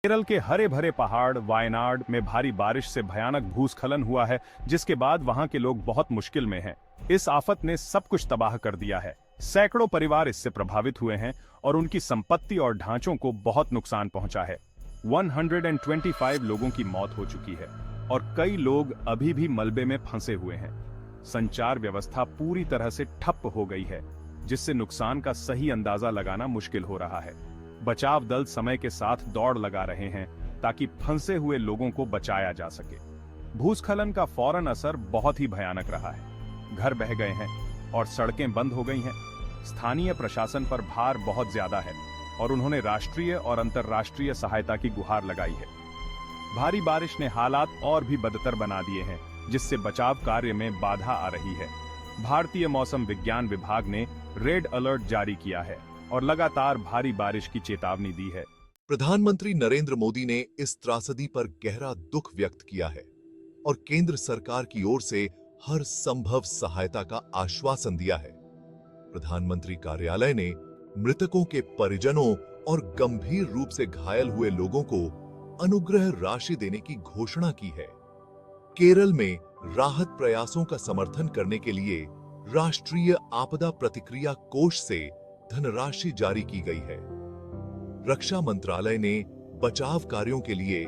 केरल के हरे भरे पहाड़ वायनाड में भारी बारिश से भयानक भूस्खलन हुआ है, जिसके बाद वहां के लोग बहुत मुश्किल में हैं। इस आफत ने सब कुछ तबाह कर दिया है। सैकड़ों परिवार इससे प्रभावित हुए हैं और उनकी संपत्ति और ढांचों को बहुत नुकसान पहुंचा है। 125 लोगों की मौत हो चुकी है और कई लोग अभी भी मलबे में फंसे हुए हैं। संचार व्यवस्था पूरी तरह से ठप हो गई है, जिससे नुकसान का सही अंदाजा लगाना मुश्किल हो रहा है। बचाव दल समय के साथ दौड़ लगा रहे हैं ताकि फंसे हुए लोगों को बचाया जा सके। भूस्खलन का फौरन असर बहुत ही भयानक रहा है। घर बह गए हैं और सड़कें बंद हो गई हैं। स्थानीय प्रशासन पर भार बहुत ज्यादा है और उन्होंने राष्ट्रीय और अंतर्राष्ट्रीय सहायता की गुहार लगाई है। भारी बारिश ने हालात और भी बदतर बना दिए हैं, जिससे बचाव कार्य में बाधा आ रही है। भारतीय मौसम विज्ञान विभाग ने रेड अलर्ट जारी किया है और लगातार भारी बारिश की चेतावनी दी है। प्रधानमंत्री नरेंद्र मोदी ने इस त्रासदी पर गहरा दुख व्यक्त किया है और केंद्र सरकार की ओर से हर संभव सहायता का आश्वासन दिया है। प्रधानमंत्री कार्यालय ने मृतकों के परिजनों और गंभीर रूप से घायल हुए लोगों को अनुग्रह राशि देने की घोषणा की है। केरल में राहत प्रयासों का समर्थन करने के लिए राष्ट्रीय आपदा प्रतिक्रिया कोष से धनराशि जारी की गई है। रक्षा मंत्रालय ने बचाव कार्यों के लिए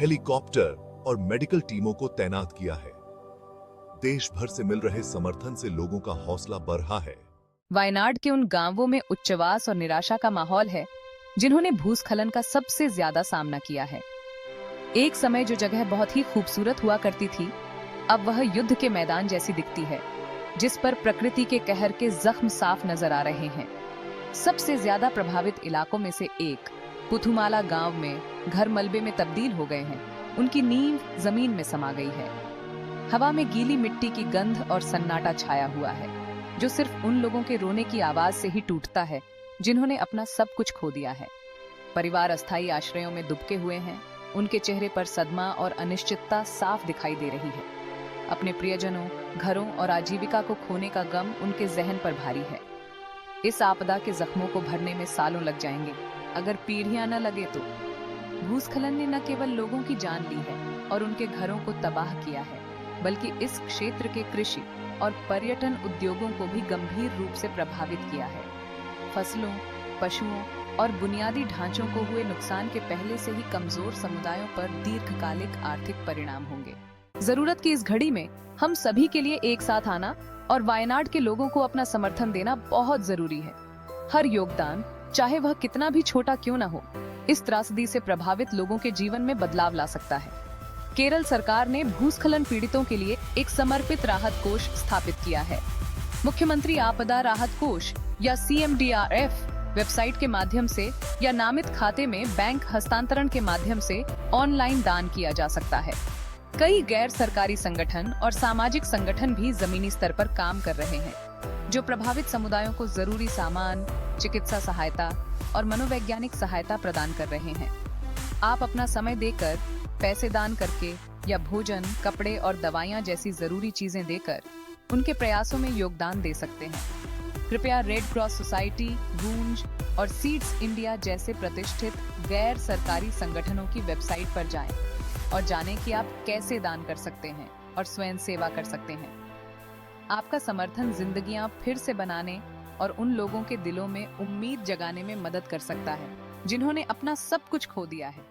हेलीकॉप्टर और मेडिकल टीमों को तैनात किया है। देश भर से मिल रहे समर्थन से लोगों का हौसला बढ़ रहा है। वायनाड के उन गांवों में उच्चवास और निराशा का माहौल है जिन्होंने भूस्खलन का सबसे ज्यादा सामना किया है। एक समय जो जगह बहुत ही खूबसूरत हुआ करती थी, अब वह युद्ध के मैदान जैसी दिखती है, जिस पर प्रकृति के कहर के जख्म साफ नजर आ रहे हैं। सबसे ज्यादा प्रभावित इलाकों में से एक पुथुमाला गांव में घर मलबे में तब्दील हो गए हैं। उनकी नींव जमीन में समा गई है। हवा में गीली मिट्टी की गंध और सन्नाटा छाया हुआ है, जो सिर्फ उन लोगों के रोने की आवाज से ही टूटता है जिन्होंने अपना सब कुछ खो दिया है। परिवार अस्थायी आश्रयों में दुबके हुए हैं। उनके चेहरे पर सदमा और अनिश्चितता साफ दिखाई दे रही है। अपने प्रियजनों, घरों और आजीविका को खोने का गम उनके जहन पर भारी है। इस आपदा के जख्मों को भरने में सालों लग जाएंगे, अगर पीढ़ियां न लगे तो। भूस्खलन ने न केवल लोगों की जान ली है और उनके घरों को तबाह किया है, बल्कि इस क्षेत्र के कृषि और पर्यटन उद्योगों को भी गंभीर रूप से प्रभावित किया है। फसलों, पशुओं और बुनियादी ढांचों को हुए नुकसान के पहले से ही कमजोर समुदायों पर दीर्घकालिक आर्थिक परिणाम होंगे। जरूरत की इस घड़ी में हम सभी के लिए एक साथ आना और वायनाड के लोगों को अपना समर्थन देना बहुत जरूरी है। हर योगदान, चाहे वह कितना भी छोटा क्यों न हो, इस त्रासदी से प्रभावित लोगों के जीवन में बदलाव ला सकता है। केरल सरकार ने भूस्खलन पीड़ितों के लिए एक समर्पित राहत कोष स्थापित किया है। मुख्यमंत्री आपदा राहत कोष या CMDRF वेबसाइट के माध्यम से या नामित खाते में बैंक हस्तांतरण के माध्यम से ऑनलाइन दान किया जा सकता है। कई गैर सरकारी संगठन और सामाजिक संगठन भी जमीनी स्तर पर काम कर रहे हैं, जो प्रभावित समुदायों को जरूरी सामान, चिकित्सा सहायता और मनोवैज्ञानिक सहायता प्रदान कर रहे हैं। आप अपना समय देकर, पैसे दान करके या भोजन, कपड़े और दवाइयाँ जैसी जरूरी चीजें देकर उनके प्रयासों में योगदान दे सकते हैं। कृपया रेड क्रॉस सोसाइटी, गूंज और सीड्स इंडिया जैसे प्रतिष्ठित गैर सरकारी संगठनों की वेबसाइट पर जाएं और जानें कि आप कैसे दान कर सकते हैं और स्वयं सेवा कर सकते हैं। आपका समर्थन जिंदगियां फिर से बनाने और उन लोगों के दिलों में उम्मीद जगाने में मदद कर सकता है जिन्होंने अपना सब कुछ खो दिया है।